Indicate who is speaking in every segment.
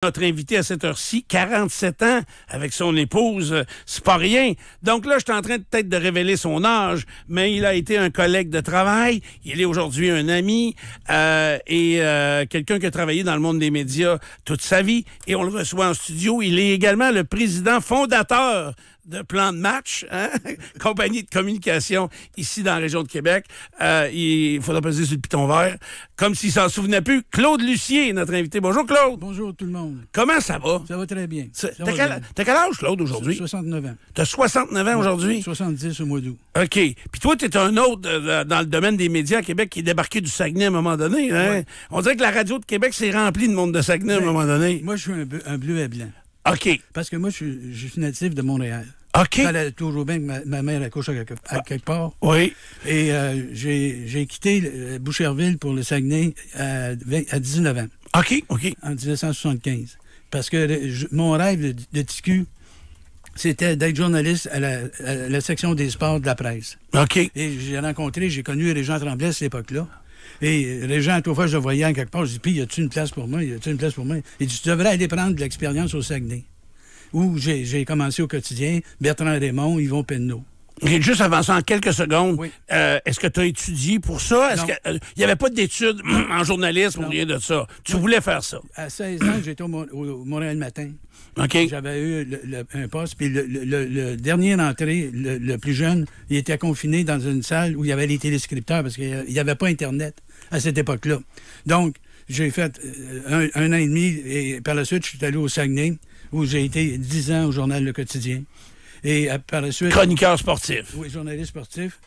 Speaker 1: Notre invité à cette heure-ci, 47 ans, avec son épouse, c'est pas rien. Donc là, je suis en train peut-être de révéler son âge, mais il a été un collègue de travail, il est aujourd'hui un ami et quelqu'un qui a travaillé dans le monde des médias toute sa vie. Et on le reçoit en studio. Il est également le président fondateur de Plan de match, hein? Compagnie de communication ici dans la région de Québec. Il faudra peser sur le piton vert, comme s'il s'en souvenait plus. Claude Lucier, notre invité. Bonjour, Claude.
Speaker 2: Bonjour tout le monde.
Speaker 1: Comment ça va?
Speaker 2: Ça va très bien.
Speaker 1: T'as quel âge, Claude, aujourd'hui?
Speaker 2: 69 ans.
Speaker 1: T'as 69 ans aujourd'hui?
Speaker 2: 70 au mois d'août.
Speaker 1: OK. Puis toi, t'es un autre dans le domaine des médias à Québec qui est débarqué du Saguenay à un moment donné. Hein? Ouais. On dirait que la radio de Québec s'est remplie de monde de Saguenay à un moment donné.
Speaker 2: Moi, je suis un bleu et blanc.
Speaker 1: OK.
Speaker 2: Parce que moi, je suis natif de Montréal.
Speaker 1: OK.
Speaker 2: Il fallait toujours bien que ma mère accouche à quelque part.
Speaker 1: Oui.
Speaker 2: Et j'ai quitté Boucherville pour le Saguenay à 19 ans.
Speaker 1: OK, OK.
Speaker 2: En 1975. Parce que mon rêve de TQ, c'était d'être journaliste à la section des sports de la presse.
Speaker 1: OK.
Speaker 2: Et j'ai connu Régent Tremblay à cette époque-là. Et Régent, à toute fois, je le voyais en quelque part, je dis, puis, y a-tu une place pour moi? Y a-tu une place pour moi? Il dit, tu devrais aller prendre de l'expérience au Saguenay. Où j'ai commencé au quotidien, Bertrand Raymond, Yvon Penneau.
Speaker 1: Et juste avant ça, en quelques secondes,
Speaker 2: oui.
Speaker 1: Est-ce que tu as étudié pour ça? Est-ce qu'il n'y avait pas d'études en journalisme ou rien de ça? Tu voulais faire ça?
Speaker 2: À 16 ans, j'étais au Montréal Matin.
Speaker 1: OK.
Speaker 2: J'avais eu un poste, puis le dernier entré, le plus jeune, il était confiné dans une salle où il y avait les téléscripteurs parce qu'il n'y avait pas Internet à cette époque-là. Donc, j'ai fait un an et demi et par la suite, je suis allé au Saguenay où j'ai été 10 ans au journal Le Quotidien. Et par la suite...
Speaker 1: Chroniqueur sportif.
Speaker 2: Oui, journaliste sportif.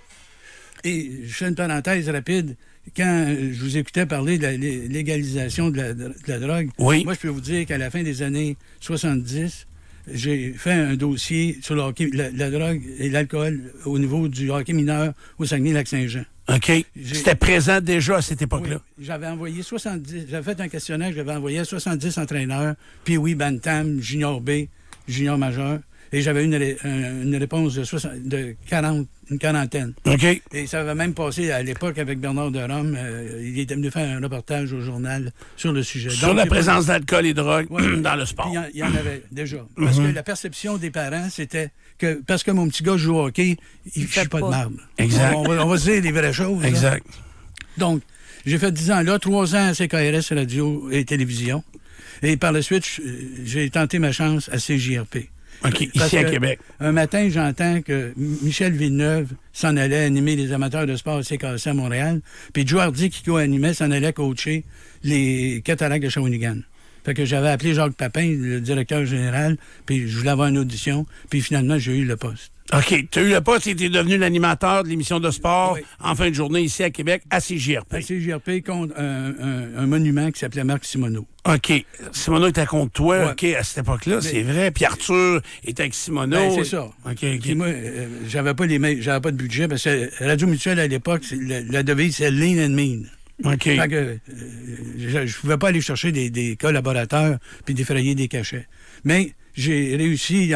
Speaker 2: Et je fais une parenthèse rapide. Quand je vous écoutais parler de la légalisation de la drogue,
Speaker 1: oui.
Speaker 2: Moi, je peux vous dire qu'à la fin des années 70, j'ai fait un dossier sur le hockey, la drogue et l'alcool au niveau du hockey mineur au Saguenay-Lac-Saint-Jean.
Speaker 1: OK. C'était présent déjà à cette époque-là.
Speaker 2: Oui, j'avais fait un questionnaire que j'avais envoyé à 70 entraîneurs, puis oui, Bantam, Junior B, Junior majeur, et j'avais une réponse de 40, une quarantaine.
Speaker 1: OK.
Speaker 2: Et ça avait même passé à l'époque avec Bernard de Rome. Il était venu faire un reportage au journal sur le sujet.
Speaker 1: Sur la présence d'alcool et de drogue dans le sport.
Speaker 2: Il y en avait déjà. Parce que la perception des parents, c'était que parce que mon petit gars joue au hockey, il ne fait pas de marbre.
Speaker 1: Exact.
Speaker 2: On va se dire les vraies choses.
Speaker 1: Exact.
Speaker 2: Là. Donc, j'ai fait 10 ans là, 3 ans à CKRS Radio et Télévision. Et par la suite, j'ai tenté ma chance à CJRP.
Speaker 1: OK, ici à Québec.
Speaker 2: Un matin, j'entends que Michel Villeneuve s'en allait animer les amateurs de sport à CKC à Montréal, puis Joe Hardy, qui co-animait, s'en allait coacher les Cataractes de Shawinigan. Fait que j'avais appelé Jacques Papin, le directeur général, puis je voulais avoir une audition, puis finalement, j'ai eu le poste.
Speaker 1: OK. Tu as eu le poste et tu es devenu l'animateur de l'émission de sport en fin de journée ici à Québec, à CJRP.
Speaker 2: À CJRP, contre un monument qui s'appelait Marc Simoneau.
Speaker 1: OK. Simoneau était contre toi,
Speaker 2: ouais.
Speaker 1: OK, à cette époque-là, c'est vrai. Puis Arthur était avec Simoneau.
Speaker 2: Ben, c'est ça.
Speaker 1: OK.
Speaker 2: Puis moi, j'avais pas de budget, parce que Radio Mutuelle, à l'époque, la devise, c'est lean and mean.
Speaker 1: OK.
Speaker 2: Fait que je ne pouvais pas aller chercher des collaborateurs puis défrayer des cachets. Mais j'ai réussi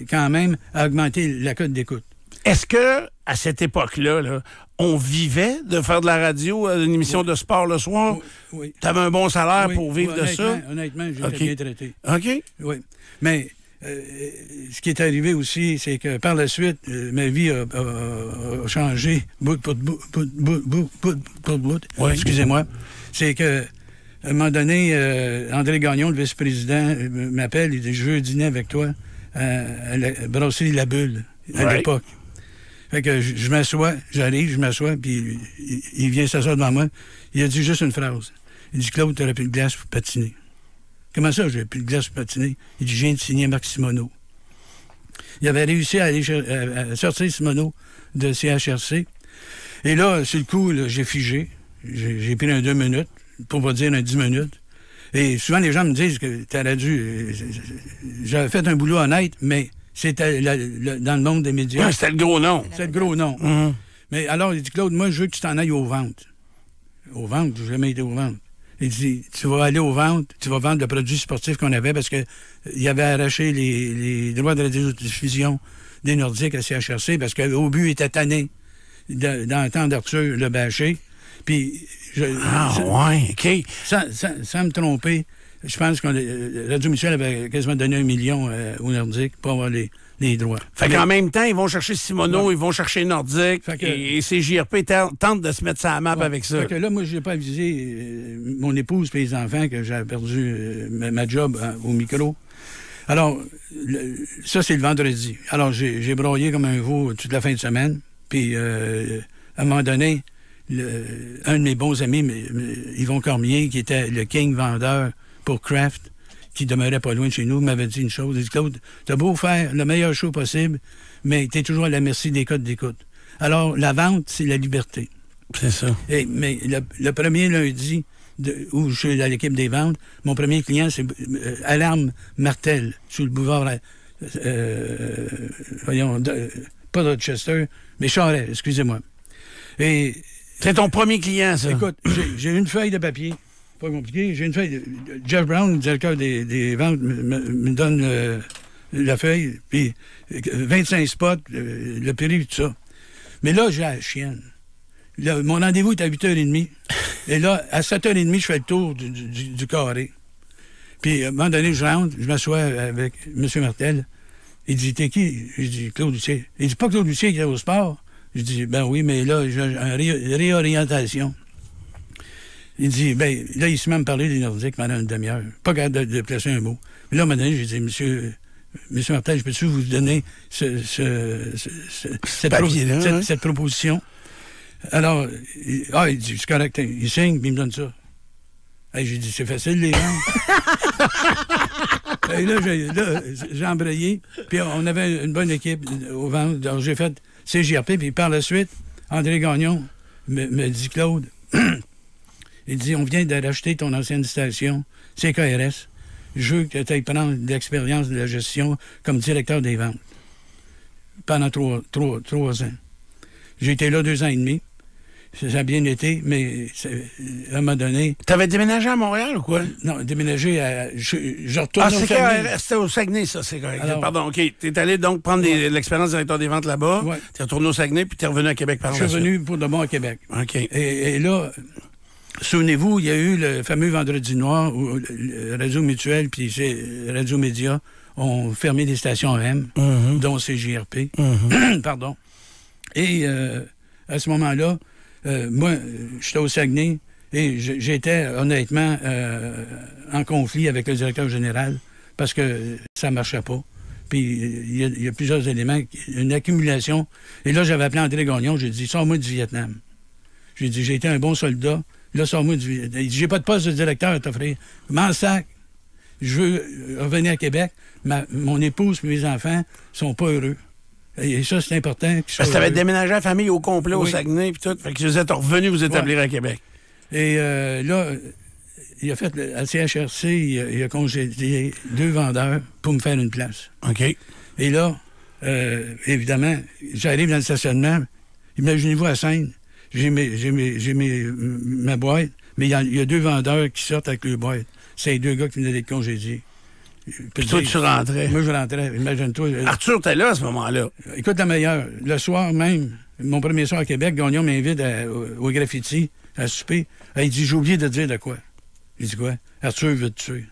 Speaker 2: quand même à augmenter la cote d'écoute.
Speaker 1: Est-ce que à cette époque-là, là, on vivait de faire de la radio, une émission de sport le soir?
Speaker 2: Oui.
Speaker 1: Tu avais un bon salaire pour vivre de ça?
Speaker 2: Honnêtement, j'étais bien traité.
Speaker 1: OK.
Speaker 2: Oui. Mais ce qui est arrivé aussi, c'est que par la suite, ma vie a changé bout pour bout.
Speaker 1: Oui.
Speaker 2: Excusez-moi. C'est que à un moment donné, André Gagnon, le vice-président, m'appelle, il dit « Je veux dîner avec toi à la brasserie La Bulle, à l'époque. » Fait que je m'assois, j'arrive, je m'assois, puis il vient s'asseoir devant moi. Il a dit juste une phrase. Il dit « Claude, t'aurais plus de glace pour patiner. » Comment ça, j'ai plus de glace pour patiner? Il dit « Je viens de signer Marc Simoneau. » Il avait réussi à aller à sortir Simoneau de CHRC. Et là, sur le coup, là, j'ai figé. J'ai pris un 2 minutes, pour pas dire un 10 minutes. Et souvent, les gens me disent que t'aurais dû... J'avais fait un boulot honnête, mais c'était dans le monde des médias.
Speaker 1: Ouais, c'était le gros nom.
Speaker 2: C'était le gros nom.
Speaker 1: Mm-hmm.
Speaker 2: Mais alors, il dit, Claude, moi, je veux que tu t'en ailles aux ventes. Aux ventes? J'ai jamais été aux ventes. Il dit, tu vas aller aux ventes, tu vas vendre le produit sportif qu'on avait parce que il avait arraché les droits de radiodiffusion des Nordiques à CHRC parce qu'au but, il était tanné dans le temps d'Arthur le bâché. Puis,
Speaker 1: OK.
Speaker 2: sans me tromper, je pense que Radio Mutuelle avait quasiment donné 1 million aux Nordiques pour avoir les droits.
Speaker 1: Fait qu'en même temps, ils vont chercher Simoneau, ils vont chercher Nordique, et CJRP tentent de se mettre ça à map avec ça.
Speaker 2: Fait que là, moi, je n'ai pas avisé mon épouse et les enfants que j'avais perdu ma job au micro. Alors, ça, c'est le vendredi. Alors, j'ai broyé comme un veau toute la fin de semaine. Puis, à un moment donné, un de mes bons amis, Yvon Cormier, qui était le king vendeur pour Kraft, qui demeurait pas loin de chez nous, m'avait dit une chose. Il dit, Claude, t'as beau faire le meilleur show possible, mais t'es toujours à la merci des codes d'écoute. Alors, la vente, c'est la liberté.
Speaker 1: C'est ça.
Speaker 2: Mais le premier lundi où je suis à l'équipe des ventes, mon premier client, c'est Alarme Martel, sur le boulevard, pas Rochester, mais Charest, excusez-moi. Et
Speaker 1: c'est ton premier client, ça?
Speaker 2: Écoute, j'ai une feuille de papier, pas compliqué, j'ai une feuille. Jeff Brown, le directeur des ventes, me donne la feuille, puis 25 spots, le prix, tout ça. Mais là, j'ai la chienne. Là, mon rendez-vous est à 8h30. Et là, à 7h30, je fais le tour du carré. Puis, à un moment donné, je rentre, je m'assois avec M. Martel. Il dit, t'es qui? Je dis, Claude Lucier. Il dit, pas Claude Lucier qui est au sport. Je dis, ben oui, mais là, j'ai une réorientation. Il dit, ben là, il se met à me parler des Nordiques pendant une demi-heure. Pas capable de placer un mot. Mais là, à un moment donné, j'ai dit, Monsieur Martel, je peux-tu vous donner cette proposition? Alors, il dit, c'est correct. Il signe, puis il me donne ça. Hey, j'ai dit, c'est facile, les ventes. Et là, j'ai embrayé. Puis on avait une bonne équipe aux ventes. Alors, j'ai fait CJRP. Puis par la suite, André Gagnon me dit, Claude, il dit, on vient de racheter ton ancienne station, CKRS. Je veux que tu ailles prendre de l'expérience de la gestion comme directeur des ventes. Pendant 3 ans. J'ai été là 2 ans et demi. Ça a bien été, mais à un moment donné...
Speaker 1: T'avais déménagé à Montréal ou quoi?
Speaker 2: Non, déménagé à... Je retourne au
Speaker 1: Saguenay. C'était au Saguenay, ça, c'est correct. Alors, pardon, OK. T'es allé donc prendre l'expérience de directeur des ventes là-bas. Ouais. T'es retourné au Saguenay, puis t'es revenu à Québec par la suite.
Speaker 2: Je suis revenu pour de bon à Québec.
Speaker 1: OK.
Speaker 2: Et là, souvenez-vous, il y a eu le fameux Vendredi noir où Radio Mutuelle puis Radio Média ont fermé des stations AM, dont CJRP. Pardon. Et à ce moment-là, moi, j'étais au Saguenay et j'étais honnêtement en conflit avec le directeur général parce que ça ne marchait pas. Puis il y a plusieurs éléments, une accumulation. Et là, j'avais appelé André Gagnon, j'ai dit, sors-moi du Vietnam. J'ai dit, j'ai été un bon soldat, là, sors-moi du Vietnam. Il dit, j'ai pas de poste de directeur à t'offrir. M'en sac, je veux revenir à Québec. Mon épouse et mes enfants sont pas heureux. Et ça, c'est important.
Speaker 1: Parce que tu avais déménagé la famille au complet au Saguenay, puis tout. Fait que vous êtes revenus vous établir à Québec. Et
Speaker 2: là, il a fait, à CHRC, il a congédié 2 vendeurs pour me faire une place.
Speaker 1: OK.
Speaker 2: Et là, évidemment, j'arrive dans le stationnement. Imaginez-vous à Seine, j'ai ma boîte, mais il y a 2 vendeurs qui sortent avec leur boîte. C'est les 2 gars qui venaient d'être congédiés.
Speaker 1: Puis toi, tu rentrais.
Speaker 2: Moi, je rentrais. Imagine-toi.
Speaker 1: Arthur, t'es là à ce moment-là.
Speaker 2: Écoute, la meilleure. Le soir même, mon premier soir à Québec, Gagnon m'invite au graffiti, à souper. Il dit, j'ai oublié de te dire de quoi. Il dit quoi? Arthur veut te tuer.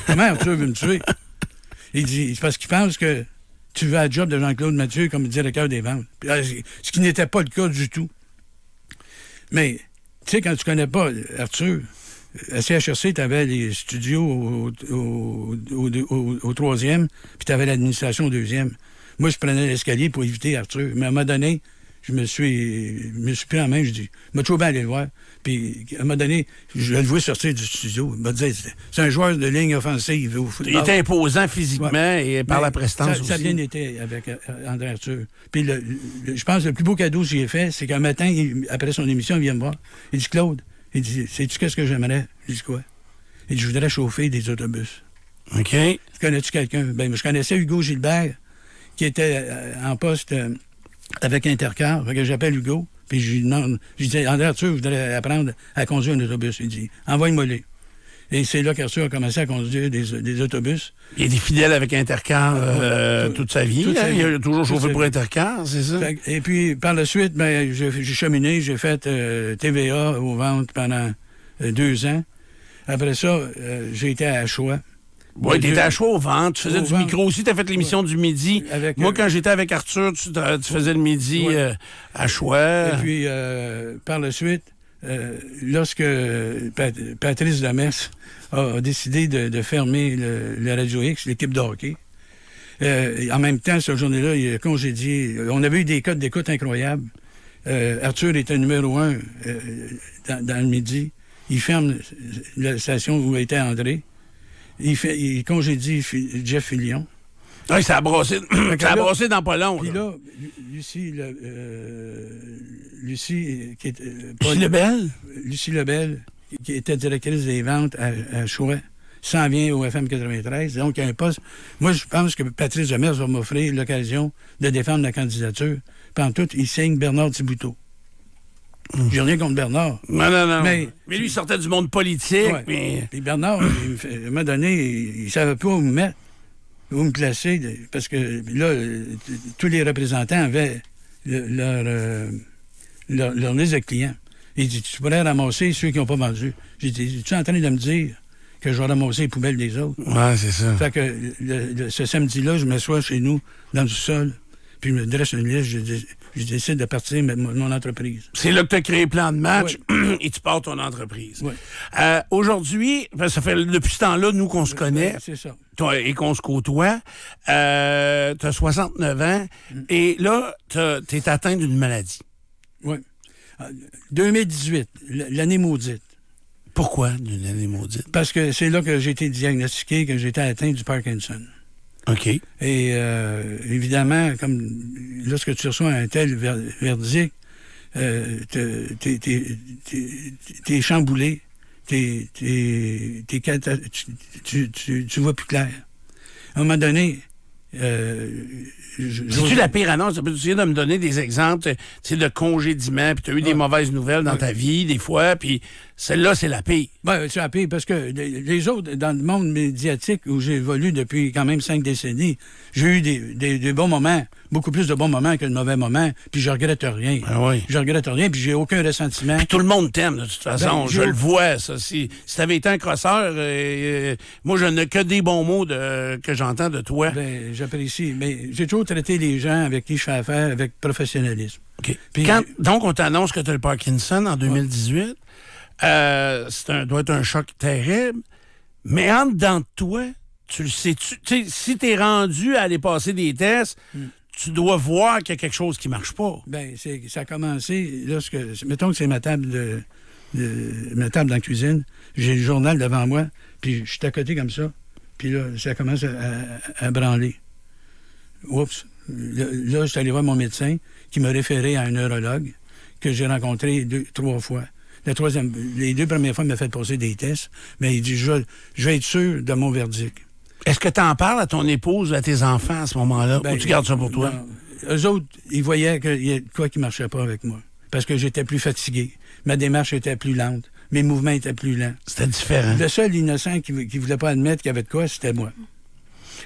Speaker 2: Comment Arthur veut me tuer? Il dit, c'est parce qu'il pense que tu veux la job de Jean-Claude Mathieu comme directeur des ventes. Ce qui n'était pas le cas du tout. Mais, tu sais, quand tu connais pas Arthur... À CHRC, tu avais les studios au 3e, puis tu avais l'administration au 2e. Moi, je prenais l'escalier pour éviter Arthur. Mais à un moment donné, je me suis pris en main, je dis, m'a toujours bien aller le voir. Puis à un moment donné, je le vois sortir du studio. Il m'a dit, c'est un joueur de ligne offensive au football.
Speaker 1: Il était imposant physiquement et par la prestance aussi.
Speaker 2: Ça a bien été avec André Arthur. Puis je pense que le plus beau cadeau que j'ai fait, c'est qu'un matin, après son émission, il vient me voir. Il dit, Claude, il dit, sais-tu qu'est-ce que j'aimerais? Je dis quoi? Il dit, je voudrais chauffer des autobus.
Speaker 1: OK.
Speaker 2: Connais-tu quelqu'un? Ben, je connaissais Hugo Gilbert, qui était en poste avec Intercar. Fait que j'appelle Hugo, puis je lui demande, je dis, André Arthur, je voudrais apprendre à conduire un autobus. Il dit, envoie-moi-les. Et c'est là qu'Arthur a commencé à conduire des autobus.
Speaker 1: Il était fidèle avec Intercar toute sa vie. Il a toujours chauffé pour Intercar, c'est ça?
Speaker 2: Et puis, par la suite, ben, j'ai cheminé, j'ai fait TVA aux ventes pendant 2 ans. Après ça, j'ai été à Choix.
Speaker 1: Oui, t'étais à Choix au ventre. Tu faisais du micro aussi. T'as fait l'émission du midi. Moi, quand j'étais avec Arthur, tu faisais le midi à Choix.
Speaker 2: Et puis, par la suite, lorsque Patrice Demers a décidé de fermer le Radio X, l'équipe de hockey, en même temps, cette journée-là, il a congédié. On avait eu des codes d'écoute incroyables. Arthur était numéro 1 dans le midi. Il ferme la station où était André. Il congédie Jeff Fillion.
Speaker 1: Oui, ça a brossé, dans pas long.
Speaker 2: Puis là, Lucie Lebel, qui était directrice des ventes à Choix, s'en vient au FM 93. Donc, il y a un poste. Moi, je pense que Patrice Demers va m'offrir l'occasion de défendre la candidature. Pendant tout, il signe Bernard Thibouteau. J'ai rien contre Bernard.
Speaker 1: Non. Mais lui, il sortait du monde politique.
Speaker 2: Ouais.
Speaker 1: Mais...
Speaker 2: Puis Bernard, à un moment donné, il ne savait pas où me mettre, où me placer, parce que là, tous les représentants avaient leur liste de clients. Il dit, tu pourrais ramasser ceux qui n'ont pas vendu. J'ai dit, tu es en train de me dire que je vais ramasser les poubelles des autres?
Speaker 1: Oui, c'est ça.
Speaker 2: Fait que ce samedi-là, je m'assois chez nous, dans le sol, puis je me dresse une liste, je décide de partir mon entreprise. C'est
Speaker 1: là que tu as créé Plan de match et tu pars ton entreprise.
Speaker 2: Oui.
Speaker 1: Aujourd'hui, ça fait depuis ce temps-là, nous, qu'on se connaît.
Speaker 2: C'est ça.
Speaker 1: Et qu'on se côtoie. Tu as 69 ans et là, tu es atteint d'une maladie.
Speaker 2: Oui. 2018, l'année maudite.
Speaker 1: Pourquoi d'une année maudite?
Speaker 2: Parce que c'est là que j'ai été diagnostiqué que j'étais atteint du Parkinson.
Speaker 1: OK.
Speaker 2: Et évidemment, comme lorsque tu reçois un tel verdict, t'es chamboulé, tu vois plus clair. À un moment donné,
Speaker 1: c'est-tu la pire annonce? Tu peux essayer de me donner des exemples de congédiement, puis tu as eu des mauvaises nouvelles dans ta vie, des fois, puis celle-là, c'est la pire.
Speaker 2: Ben, c'est la pire parce que les autres, dans le monde médiatique où j'ai évolué depuis quand même 5 décennies, j'ai eu des bons moments, beaucoup plus de bons moments que de mauvais moments, puis je regrette rien.
Speaker 1: Ah oui.
Speaker 2: Je regrette rien, puis j'ai aucun ressentiment.
Speaker 1: Puis tout le monde t'aime, de toute façon.
Speaker 2: Ben,
Speaker 1: je le vois, ça. Si tu avais été un crosseur, moi, je n'ai que des bons mots que j'entends de toi.
Speaker 2: Ben, j'apprécie. Mais j'ai toujours traité les gens avec qui je fais affaire avec professionnalisme.
Speaker 1: OK. Puis donc, on t'annonce que tu as le Parkinson en 2018. Doit être un choc terrible. Mais en dedans de toi, tu le sais-tu? Si tu es rendu à aller passer des tests, tu dois voir qu'il y a quelque chose qui ne marche pas.
Speaker 2: Bien, ça a commencé lorsque... Mettons que c'est ma table ma table dans la cuisine. J'ai le journal devant moi, puis je suis à côté comme ça. Puis là, ça commence à branler. Oups. Là, je suis allé voir mon médecin qui m'a référé à un neurologue que j'ai rencontré 3 fois. Les 2 premières fois, il m'a fait passer des tests, mais il dit, je vais être sûr de mon verdict.
Speaker 1: Est-ce que tu en parles à ton épouse ou à tes enfants à ce moment-là, ou tu gardes ça pour toi?
Speaker 2: Non. Eux autres, ils voyaient qu'il y a quoi qui ne marchait pas avec moi, parce que j'étais plus fatigué. Ma démarche était plus lente. Mes mouvements étaient plus lents.
Speaker 1: C'était différent.
Speaker 2: Le seul innocent qui ne voulait pas admettre qu'il y avait de quoi, c'était moi.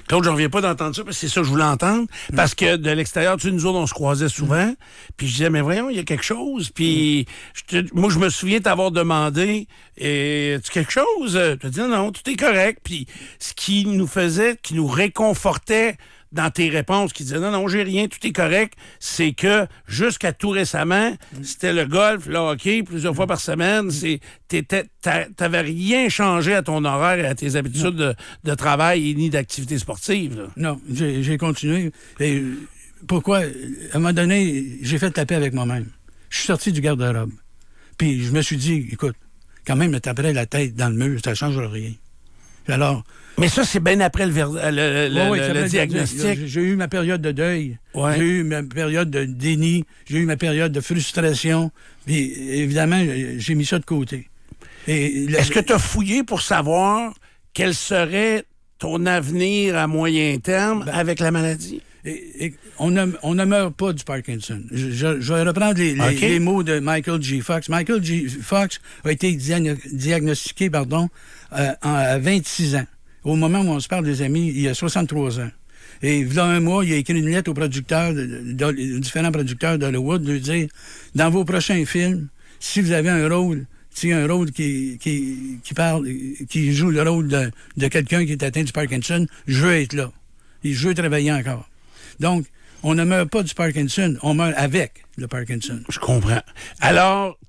Speaker 1: Claude, je ne reviens pas d'entendre ça, parce que c'est ça que je voulais entendre. Parce que de l'extérieur, nous autres, on se croisait souvent. Puis je disais, mais voyons, il y a quelque chose. Puis moi, je me souviens t'avoir demandé, as-tu quelque chose? Tu as dit, non, tout est correct. Puis ce qui nous réconfortait dans tes réponses, qui disaient, non, j'ai rien, tout est correct, c'est que jusqu'à tout récemment, c'était le golf, le hockey, plusieurs fois par semaine, t'avais rien changé à ton horaire et à tes habitudes de travail et ni d'activité sportive. Là.
Speaker 2: Non, j'ai continué. Et pourquoi? À un moment donné, j'ai fait la paix avec moi-même. Je suis sorti du garde-robe. Puis je me suis dit, écoute, quand même, me taperais la tête dans le mur, ça ne changera rien. Alors...
Speaker 1: Mais ça, c'est bien après le diagnostic.
Speaker 2: J'ai eu ma période de deuil. Ouais. J'ai eu ma période de déni. J'ai eu ma période de frustration. Puis, évidemment, j'ai mis ça de côté.
Speaker 1: Est-ce que tu as fouillé pour savoir quel serait ton avenir à moyen terme avec la maladie?
Speaker 2: On ne meurt pas du Parkinson. Je vais reprendre les mots de Michael J. Fox. Michael J. Fox a été diagnostiqué à 26 ans. Au moment où on se parle des amis, il y a 63 ans. Et il y a un mois, il a écrit une lettre aux producteurs, différents producteurs d'Hollywood, de lui dire, dans vos prochains films, si vous avez un rôle s'il y a un rôle qui parle, qui joue le rôle de quelqu'un qui est atteint du Parkinson, je veux être là. Et je veux travailler encore. Donc, on ne meurt pas du Parkinson, on meurt avec le Parkinson.
Speaker 1: Je comprends. Alors,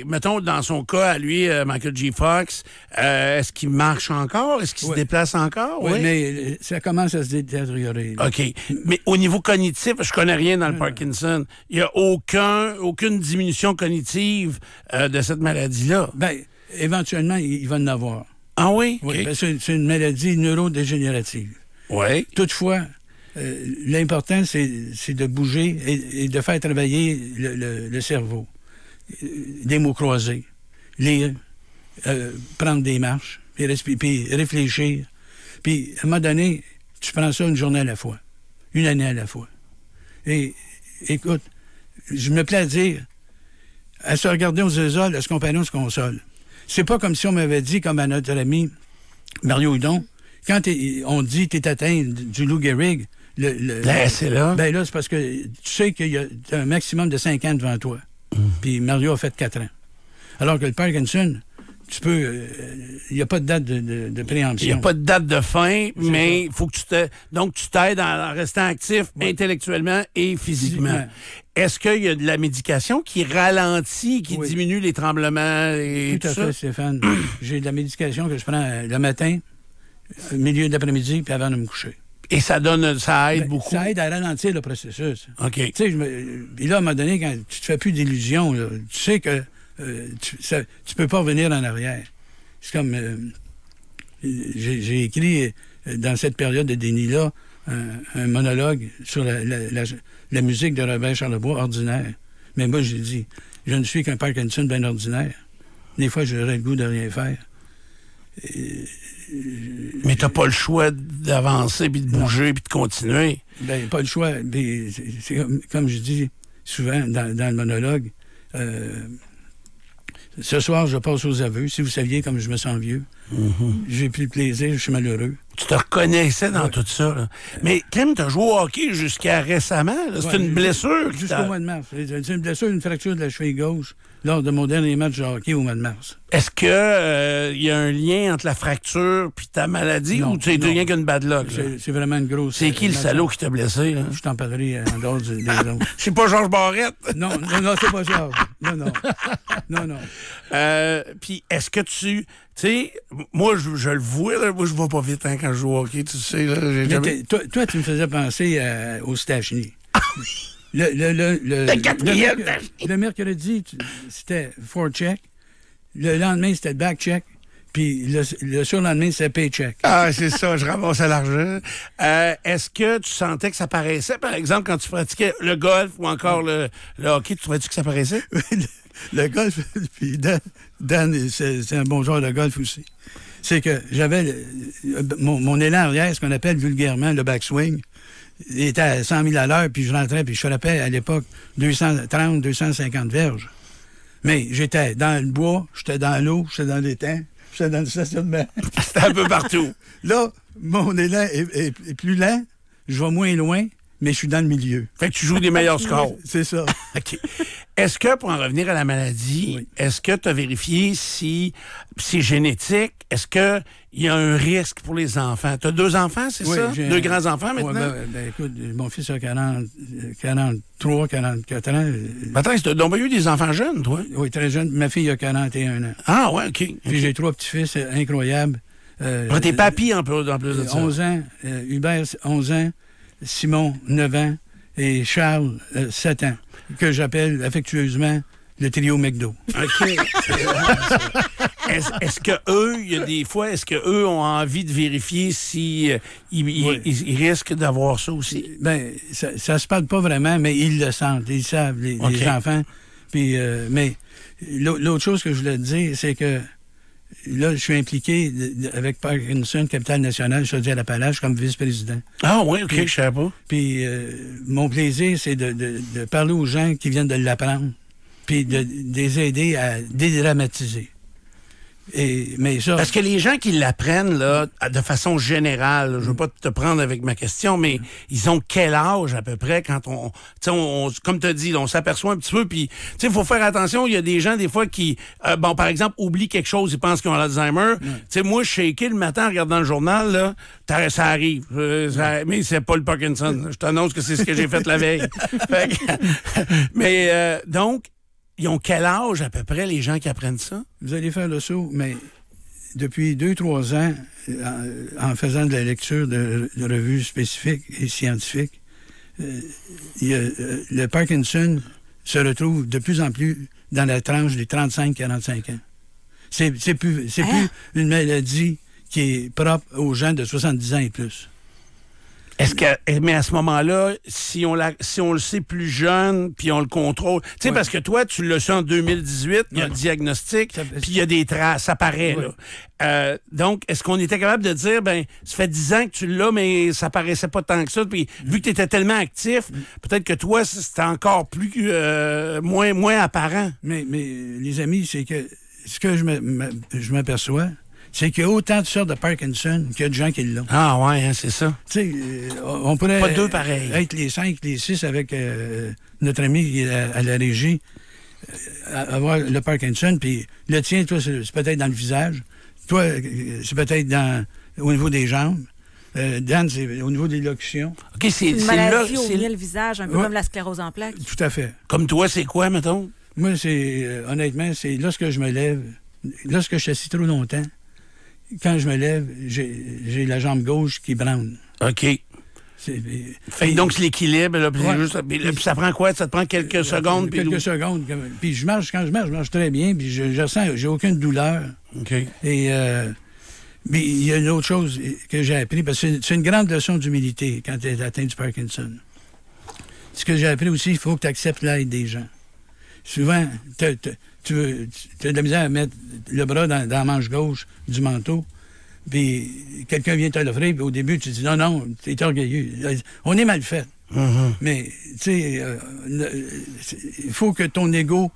Speaker 1: mettons, dans son cas, à lui, Michael J. Fox, est-ce qu'il marche encore? Est-ce qu'il se déplace encore?
Speaker 2: Oui, mais ça commence à se détériorer. Là.
Speaker 1: OK. Mais au niveau cognitif, je connais rien dans le Parkinson. Il n'y a aucune diminution cognitive de cette maladie-là.
Speaker 2: Bien, éventuellement, il va en avoir.
Speaker 1: Ah oui?
Speaker 2: Oui,
Speaker 1: Okay.
Speaker 2: ben, c'est une maladie neurodégénérative.
Speaker 1: Oui.
Speaker 2: Toutefois, l'important, c'est de bouger et de faire travailler le cerveau. Des mots croisés, lire, prendre des marches, puis réfléchir. Puis, à un moment donné, tu prends ça une journée à la fois, une année à la fois. Et, écoute, je me plais à dire, à se regarder aux yeux, à se comparer, on se console. C'est pas comme si on m'avait dit, comme à notre ami Mario Hudon, quand on dit que tu es atteint du Lou Gehrig,
Speaker 1: c'est là.
Speaker 2: Ben là, c'est parce que tu sais qu'il y a un maximum de 5 ans devant toi. Puis Mario a fait 4 ans. Alors que le Parkinson, tu peux... Il n'y a pas de date de préemption.
Speaker 1: Il n'y a pas de date de fin, mais il faut que tu t'aides en restant actif intellectuellement et physiquement. Est-ce qu'il y a de la médication qui ralentit, qui diminue les tremblements et tout ça?
Speaker 2: Tout à fait, Stéphane. J'ai de la médication que je prends le matin, au milieu d'après-midi, puis avant de me coucher.
Speaker 1: Et ça aide beaucoup?
Speaker 2: Ça aide à ralentir le processus.
Speaker 1: OK.
Speaker 2: Tu sais, et là, à un moment donné, quand tu te fais plus d'illusions, là, tu sais que tu peux pas revenir en arrière. C'est comme... j'ai écrit, dans cette période de déni-là, un monologue sur la musique de Robert Charlebois, ordinaire. Mais moi, j'ai dit, je ne suis qu'un Parkinson bien ordinaire. Des fois, j'aurais le goût de rien faire.
Speaker 1: Mais t'as pas le choix d'avancer, puis de bouger, puis de continuer.
Speaker 2: Ben, pas le choix. C'est comme je dis souvent dans le monologue, ce soir, je passe aux aveux. Si vous saviez comme je me sens vieux, j'ai plus de plaisir, je suis malheureux.
Speaker 1: Tu te reconnaissais dans tout ça. Là. Mais Clem, t'as joué au hockey jusqu'à récemment. C'est une blessure.
Speaker 2: Jusqu'au mois de mars. C'est une blessure, une fracture de la cheville gauche lors de mon dernier match de hockey au mois de mars.
Speaker 1: Est-ce que y a un lien entre la fracture puis ta maladie ou c'est rien qu'une bad luck?
Speaker 2: C'est vraiment une grosse...
Speaker 1: C'est qui le salaud qui t'a blessé? Là?
Speaker 2: Je t'en parlerai en dehors des autres.
Speaker 1: C'est pas Georges Barrette?
Speaker 2: Non, c'est pas Georges. Non.
Speaker 1: Puis est-ce que tu sais, moi, je le vois, là, moi, je vais pas vite quand je joue au hockey, tu sais. Là,
Speaker 2: toi, tu me faisais penser au Stachny. Le mercredi, c'était forecheck. Le lendemain, c'était backcheck. Puis le surlendemain, c'était paycheck.
Speaker 1: Ah, c'est ça, je ramassais l'argent. Est-ce que tu sentais que ça paraissait, par exemple, quand tu pratiquais le golf ou encore le hockey, tu trouvais-tu que ça paraissait?
Speaker 2: Le golf, puis Dan c'est un bon joueur de golf aussi. C'est que j'avais mon élan arrière, ce qu'on appelle vulgairement le backswing. Il était à 100 000 à l'heure, puis je rentrais, puis je frappais à l'époque 230, 250 verges. Mais j'étais dans le bois, j'étais dans l'eau, j'étais dans l'étang, j'étais dans le stationnement.
Speaker 1: C'était un peu partout.
Speaker 2: Là, mon élan est plus lent, je vais moins loin, mais je suis dans le milieu.
Speaker 1: Fait que tu joues des meilleurs scores.
Speaker 2: C'est ça.
Speaker 1: OK. Est-ce que, pour en revenir à la maladie, est-ce que tu as vérifié si c'est génétique? Est-ce qu'il y a un risque pour les enfants? Tu as 2 enfants, c'est ça? 2 grands-enfants maintenant?
Speaker 2: Écoute, mon fils a 43, 44 ans.
Speaker 1: Attends, tu as eu des enfants jeunes, toi?
Speaker 2: Oui, très jeune. Ma fille a 41 ans.
Speaker 1: Ah, ouais, OK.
Speaker 2: Puis j'ai 3 petits-fils incroyables.
Speaker 1: T'es papy en plus de ça.
Speaker 2: 11 ans. Hubert, 11 ans. Simon, 9 ans. Et Charles, 7 ans. Que j'appelle affectueusement le trio McDo.
Speaker 1: OK. Est-ce que eux, il y a des fois, est-ce que eux ont envie de vérifier si ils risquent d'avoir ça aussi?
Speaker 2: Ben, ça se parle pas vraiment, mais ils le sentent. Ils savent, les enfants. Puis, mais l'autre chose que je voulais te dire, c'est que là, je suis impliqué avec Parkinson, Capitale Nationale, Chaudière-Appalaches, comme vice-président.
Speaker 1: Ah oui, OK, je savais pas.
Speaker 2: Puis mon plaisir, c'est de parler aux gens qui viennent de l'apprendre, puis de les aider à dédramatiser. Mais ça...
Speaker 1: Parce que les gens qui l'apprennent, là, de façon générale, je veux pas te prendre avec ma question, mais ils ont quel âge à peu près quand on comme tu as dit, on s'aperçoit un petit peu, puis tu sais, il faut faire attention, il y a des gens des fois qui, par exemple, oublient quelque chose, ils pensent qu'ils ont l'Alzheimer. Tu sais, moi, je suis shaké le matin en regardant le journal, là, ça arrive. Mais c'est pas le Parkinson. Je t'annonce que c'est ce que j'ai fait la veille. Mais donc, ils ont quel âge à peu près, les gens qui apprennent ça?
Speaker 2: Vous allez faire le saut, mais depuis 2-3 ans, en faisant de la lecture de revues spécifiques et scientifiques, le Parkinson se retrouve de plus en plus dans la tranche des 35-45 ans. C'est plus une maladie qui est propre aux gens de 70 ans et plus.
Speaker 1: Mais à ce moment-là, si on le sait plus jeune, puis on le contrôle, tu sais, parce que toi, tu l'as su en 2018, il y a le diagnostic, puis il y a des traces, ça paraît, là. Donc, est-ce qu'on était capable de dire, ça fait 10 ans que tu l'as, mais ça paraissait pas tant que ça, puis vu que tu étais tellement actif, peut-être que toi, c'était encore plus, moins apparent.
Speaker 2: Mais les amis, c'est que ce que je m'aperçois, c'est qu'il y a autant de sortes de Parkinson qu'il y a de gens qui l'ont.
Speaker 1: Ah ouais, c'est ça.
Speaker 2: Tu sais, on pourrait
Speaker 1: pas deux pareils.
Speaker 2: Être les 5, les 6 avec notre ami qui est à la régie, avoir le Parkinson, puis le tien, toi, c'est peut-être dans le visage. Toi, c'est peut-être au niveau des jambes. Dan, c'est au niveau des locutions.
Speaker 3: OK, c'est une maladie au milieu le visage, un peu comme la sclérose en plaques.
Speaker 2: Tout à fait.
Speaker 1: Comme toi, c'est quoi, mettons?
Speaker 2: Moi, honnêtement, c'est lorsque je me lève, lorsque je suis assis trop longtemps, quand je me lève, j'ai la jambe gauche qui branle.
Speaker 1: OK. Donc, c'est l'équilibre. Là, puis ça prend quoi? Ça te prend quelques secondes?
Speaker 2: Quelques secondes. Puis quand je marche très bien, puis je sens, j'ai aucune douleur.
Speaker 1: OK.
Speaker 2: Et mais il y a une autre chose que j'ai appris, parce que c'est une grande leçon d'humilité quand tu es atteint du Parkinson. Ce que j'ai appris aussi, il faut que tu acceptes l'aide des gens. Souvent, tu as de la misère à mettre le bras dans la manche gauche du manteau, puis quelqu'un vient te l'offrir, puis au début, tu dis « Non, t'es orgueilleux. » On est mal fait. Mais, tu sais, il faut que ton ego,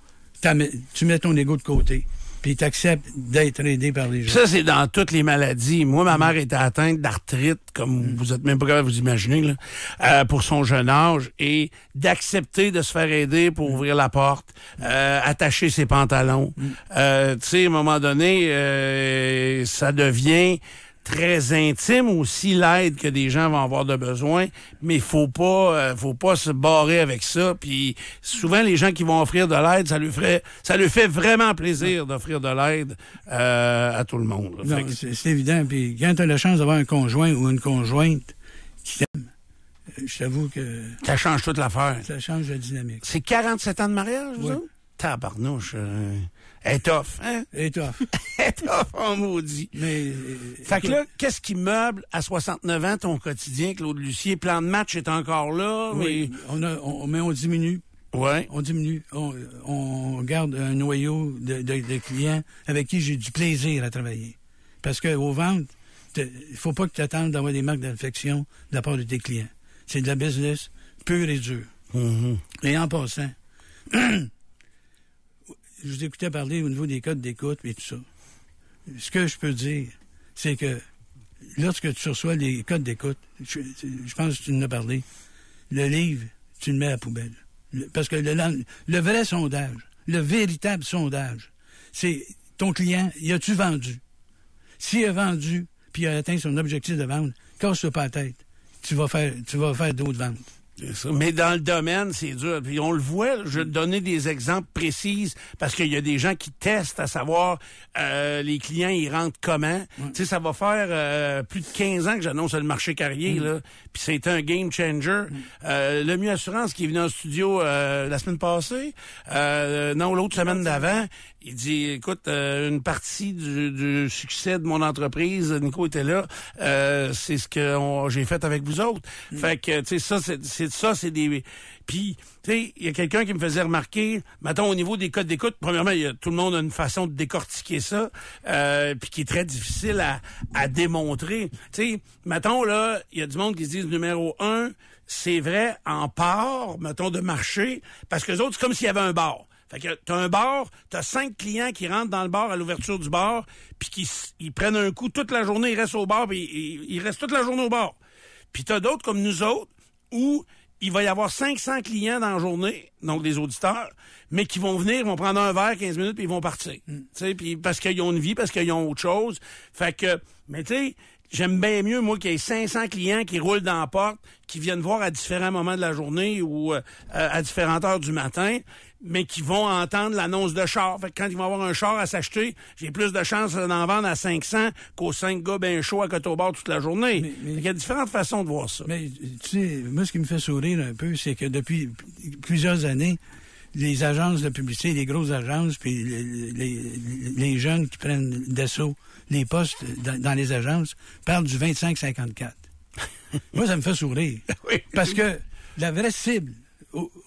Speaker 2: tu mets ton ego de côté, puis tu acceptes d'être aidé par les gens.
Speaker 1: Ça, c'est dans toutes les maladies. Moi, ma mère était atteinte d'arthrite, comme vous êtes même pas capable de vous imaginer, là, pour son jeune âge, et d'accepter de se faire aider pour ouvrir la porte, attacher ses pantalons. Tu sais, à un moment donné, ça devient très intime aussi, l'aide que des gens vont avoir de besoin, mais faut pas se barrer avec ça. Puis souvent, les gens qui vont offrir de l'aide, ça lui fait vraiment plaisir d'offrir de l'aide à tout le monde.
Speaker 2: Non, c'est évident. Puis quand tu as la chance d'avoir un conjoint ou une conjointe qui t'aime, je t'avoue que...
Speaker 1: Ça change toute l'affaire.
Speaker 2: Ça change la dynamique.
Speaker 1: C'est 47 ans de mariage, vous autres? Tabarnouche. Elle est tough, hein?
Speaker 2: Elle est tough.
Speaker 1: Elle est tough, on maudit.
Speaker 2: Mais...
Speaker 1: Fait que là, qu'est-ce qui meuble à 69 ans ton quotidien, Claude Lucier? Plan de match est encore là,
Speaker 2: oui, mais on diminue.
Speaker 1: Ouais.
Speaker 2: On diminue. On garde un noyau de clients avec qui j'ai du plaisir à travailler. Parce qu'aux ventes, il faut pas que tu attendes d'avoir des marques d'affection de la part de tes clients. C'est de la business pure et dure. Et en passant... Je vous écoutais parler au niveau des codes d'écoute et tout ça. Ce que je peux dire, c'est que lorsque tu reçois les codes d'écoute, je pense que tu en as parlé, le livre, tu le mets à la poubelle. Parce que le vrai sondage, le véritable sondage, c'est ton client, y a-tu vendu? S'il a vendu, puis il a atteint son objectif de vente, casse-toi pas la tête. Tu vas faire d'autres ventes.
Speaker 1: Mais dans le domaine, c'est dur. Puis on le voit, je vais te donner des exemples précis parce qu'il y a des gens qui testent à savoir les clients, ils rentrent comment. Tu sais, ça va faire plus de 15 ans que j'annonce le marché carrier, là. Puis c'est un game changer. Le Mieux Assurance qui est venu en studio la semaine passée, non, l'autre semaine d'avant, il dit, écoute, une partie du succès de mon entreprise, Nico était là, c'est ce que j'ai fait avec vous autres. Fait que, tu sais, ça, c'est des... Puis, tu sais, il y a quelqu'un qui me faisait remarquer, mettons, au niveau des codes d'écoute, premièrement, tout le monde a une façon de décortiquer ça, puis qui est très difficile à démontrer. Tu sais, mettons, là, il y a du monde qui se dit numéro 1, c'est vrai en part, mettons, de marché, parce que les autres, c'est comme s'il y avait un bar. Fait que t'as un bar, t'as 5 clients qui rentrent dans le bar à l'ouverture du bar, puis ils prennent un coup toute la journée, ils restent au bar, puis ils restent toute la journée au bar. Puis t'as d'autres comme nous autres, où il va y avoir 500 clients dans la journée, donc des auditeurs, mais qui vont venir, ils vont prendre un verre, 15 minutes, puis ils vont partir. Tu sais, puis parce qu'ils ont une vie, parce qu'ils ont autre chose. Fait que, mais tu sais, j'aime bien mieux, moi, qu'il y ait 500 clients qui roulent dans la porte, qui viennent voir à différents moments de la journée ou à différentes heures du matin, mais qui vont entendre l'annonce de char. Fait que quand ils vont avoir un char à s'acheter, j'ai plus de chances d'en vendre à 500 qu'aux 5 gars bien chauds à côté au bar toute la journée. Il y a différentes façons de voir ça.
Speaker 2: Mais tu sais, moi, ce qui me fait sourire un peu, c'est que depuis plusieurs années, les agences de publicité, les grosses agences, puis les jeunes qui prennent d'assaut les postes dans les agences, parlent du 25-54. Moi, ça me fait sourire.
Speaker 1: Oui.
Speaker 2: Parce que la vraie cible,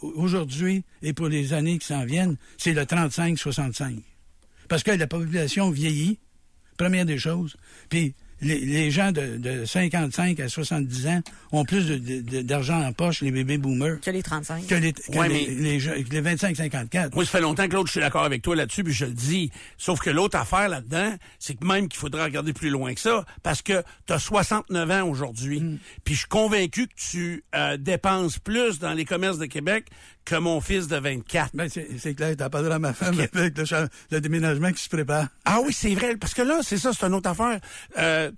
Speaker 2: aujourd'hui, et pour les années qui s'en viennent, c'est le 35-65. Parce que la population vieillit, première des choses, puis les gens de 55 à 70 ans ont plus d'argent en poche, les bébés boomers.
Speaker 3: Que les 35.
Speaker 2: Que les 25-54.
Speaker 1: Moi, ça fait longtemps que l'autre, je suis d'accord avec toi là-dessus, puis je le dis. Sauf que l'autre affaire là-dedans, c'est que même qu'il faudra regarder plus loin que ça, parce que tu as 69 ans aujourd'hui. Puis je suis convaincu que tu dépenses plus dans les commerces de Québec que mon fils de 24.
Speaker 2: Ben, c'est clair, t'as pas de à ma femme avec le déménagement qui se prépare.
Speaker 1: Ah oui, c'est vrai, parce que là, c'est ça, c'est une autre affaire.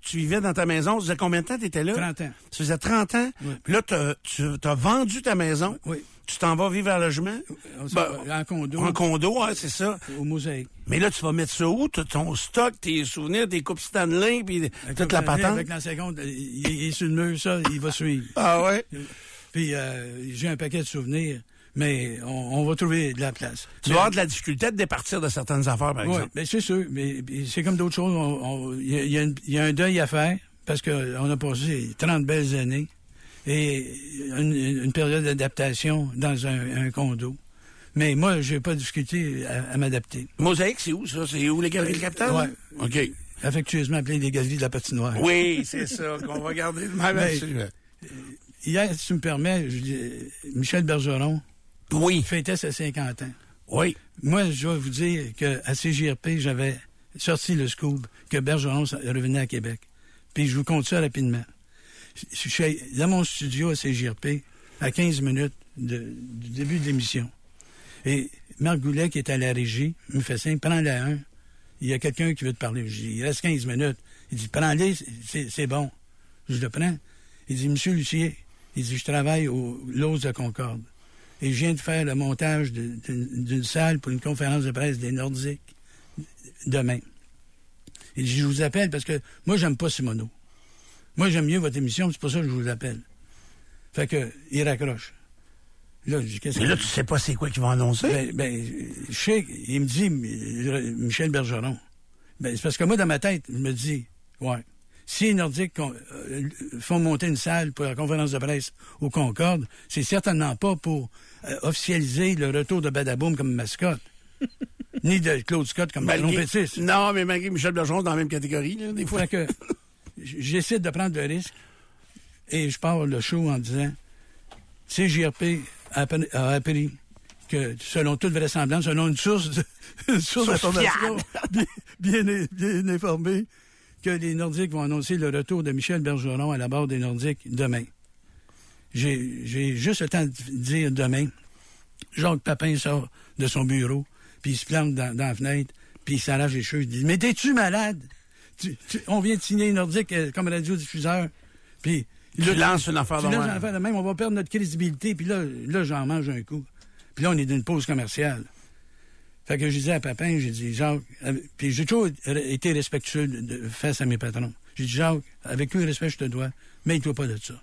Speaker 1: Tu vivais dans ta maison, ça faisait combien de temps tu étais là?
Speaker 2: 30 ans.
Speaker 1: Ça faisait 30 ans?
Speaker 2: Oui.
Speaker 1: Puis là, tu as vendu ta maison?
Speaker 2: Oui.
Speaker 1: Tu t'en vas vivre à logement?
Speaker 2: En condo.
Speaker 1: En condo, hein, c'est ça.
Speaker 2: Au Mosaïque.
Speaker 1: Mais là, tu vas mettre ça où? Ton stock, tes souvenirs, tes coupes Stanley, puis toute la patente?
Speaker 2: Avec la seconde, il est sur le mur, ça, il va suivre.
Speaker 1: Ah ouais?
Speaker 2: Puis j'ai un paquet de souvenirs, mais on va trouver de la place.
Speaker 1: Tu vas avoir de la difficulté de départir de certaines affaires, par exemple.
Speaker 2: Oui, mais c'est sûr. Mais c'est comme d'autres choses. Il y a un deuil à faire, parce qu'on a passé 30 belles années et une période d'adaptation dans un condo. Mais moi, j'ai pas de difficulté à m'adapter.
Speaker 1: Mosaïque, c'est où, ça? C'est où, les Galeries de Capitale?
Speaker 2: Oui.
Speaker 1: OK.
Speaker 2: Affectueusement appelé les Galeries de la Patinoire.
Speaker 1: Oui, c'est ça, qu'on va garder le même là-dessus.
Speaker 2: Hier, si tu me permets, Michel Bergeron fêtait ses 50 ans.
Speaker 1: Oui.
Speaker 2: Moi, je dois vous dire qu'à CJRP, j'avais sorti le scoop que Bergeron revenait à Québec. Puis je vous compte ça rapidement. Je suis dans mon studio à CJRP, à 15 minutes du début de l'émission. Et Marc Goulet, qui est à la régie, me fait signe, prends-la un. Il y a quelqu'un qui veut te parler. Je dis, il reste 15 minutes. Il dit, prends-les, c'est bon. Je le prends. Il dit, Monsieur Lucier, il dit, je travaille au Lowe's de Concorde. Et je viens de faire le montage d'une salle pour une conférence de presse des Nordiques demain. Il dit, je vous appelle parce que moi, j'aime pas Simoneau. Moi, j'aime mieux votre émission, c'est pour ça que je vous appelle. Fait que, il raccroche. Là, je dis, qu'est-ce que...
Speaker 1: Mais là, tu sais pas c'est quoi qu'ils vont annoncer?
Speaker 2: Je sais, il me dit, Michel Bergeron. C'est parce que moi, dans ma tête, je me dis, ouais, si les Nordiques font monter une salle pour la conférence de presse au Concorde, c'est certainement pas pour officialiser le retour de Badaboum comme mascotte. Ni de Claude Scott comme trompettiste.
Speaker 1: Non, mais malgré Michel Bergeron dans la même catégorie, là, des fois.
Speaker 2: Fait que j'essaie de prendre le risque et je pars le show en disant CJRP a appris que, selon toute vraisemblance, selon une source d'information bien informée, que les Nordiques vont annoncer le retour de Michel Bergeron à la barre des Nordiques demain. J'ai juste le temps de dire demain. Jacques Papin sort de son bureau, puis il se plante dans la fenêtre, puis il s'arrache les cheveux. Il dit, mais t'es-tu malade? On vient de signer les Nordiques comme radiodiffuseur, puis...
Speaker 1: Tu lances une affaire de même.
Speaker 2: Une affaire de même, on va perdre notre crédibilité, puis là, j'en mange un coup. Puis là, on est d'une pause commerciale. Fait que je disais à Papin, j'ai dit, Jacques, puis j'ai toujours été respectueux face à mes patrons. J'ai dit, Jacques, avec tout le respect que je te dois, mêle-toi pas de ça.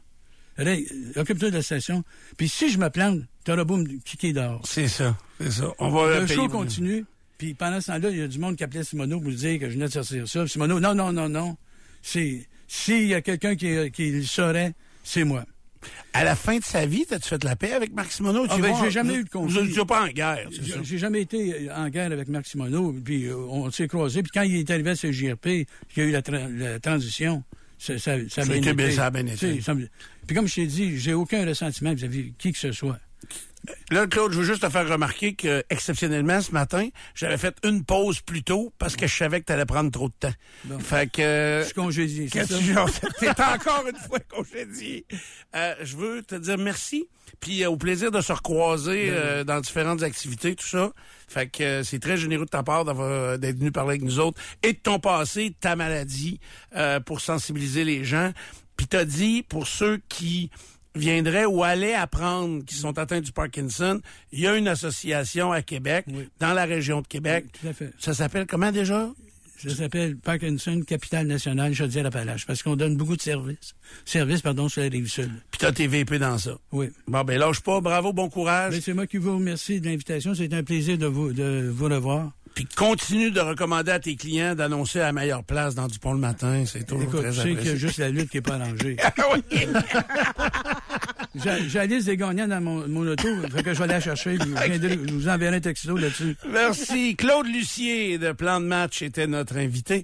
Speaker 2: Occupe-toi de la station, puis si je me plante, t'auras beau me kicker dehors.
Speaker 1: C'est ça. On va
Speaker 2: le show continue, puis pendant ce temps-là, il y a du monde qui appelait Simoneau pour lui dire que je venais de sortir ça. Simoneau, non. S'il y a quelqu'un qui le saurait, c'est moi.
Speaker 1: À la fin de sa vie, t'as-tu fait la paix avec Marc Simoneau?
Speaker 2: J'ai jamais eu de conflit.
Speaker 1: Vous n'étiez pas en guerre, c'est ça?
Speaker 2: J'ai jamais été en guerre avec Marc Simoneau, puis on s'est croisés. Puis quand il est arrivé à ce JRP, qu'il y a eu la transition, ça a bien été.
Speaker 1: Ça a bien été.
Speaker 2: Puis comme je t'ai dit, j'ai aucun ressentiment vis-à-vis qui que ce soit.
Speaker 1: Là, Claude, je veux juste te faire remarquer que, exceptionnellement, ce matin, j'avais fait une pause plus tôt parce que je savais que t'allais prendre trop de temps.
Speaker 2: Bon.
Speaker 1: Fait que...
Speaker 2: Je suis congédié, c'est ça?
Speaker 1: T'es encore une fois congédié. Je veux te dire merci, puis au plaisir de se recroiser dans différentes activités, tout ça. Fait que c'est très généreux de ta part d'être venu parler avec nous autres et de ton passé, de ta maladie, pour sensibiliser les gens. Puis t'as dit, pour ceux qui viendraient ou allaient apprendre qu'ils sont atteints du Parkinson, il y a une association à Québec, dans la région de Québec.
Speaker 2: Oui, tout à fait.
Speaker 1: Ça s'appelle comment déjà?
Speaker 2: Ça s'appelle Parkinson Capitale Nationale Chaudière-Appalaches, parce qu'on donne beaucoup de services. Sur la Rive-Sud.
Speaker 1: Puis t'as tes VP dans ça.
Speaker 2: Oui.
Speaker 1: Bon, ben lâche pas. Bravo, bon courage.
Speaker 2: Ben, c'est moi qui vous remercie de l'invitation. C'est un plaisir de vous revoir.
Speaker 1: Puis continue de recommander à tes clients d'annoncer à la meilleure place dans Dupont le matin. C'est toujours
Speaker 2: Écoute,
Speaker 1: très
Speaker 2: je sais
Speaker 1: apprécié.
Speaker 2: qu'il y a juste la lutte qui n'est pas arrangée.
Speaker 1: Oui.
Speaker 2: J'ai la liste des gagnants dans mon auto. Fait que je vais aller la chercher. Je vous enverrai un texto là-dessus.
Speaker 1: Merci. Claude Lucier de Plan de Match était notre invité.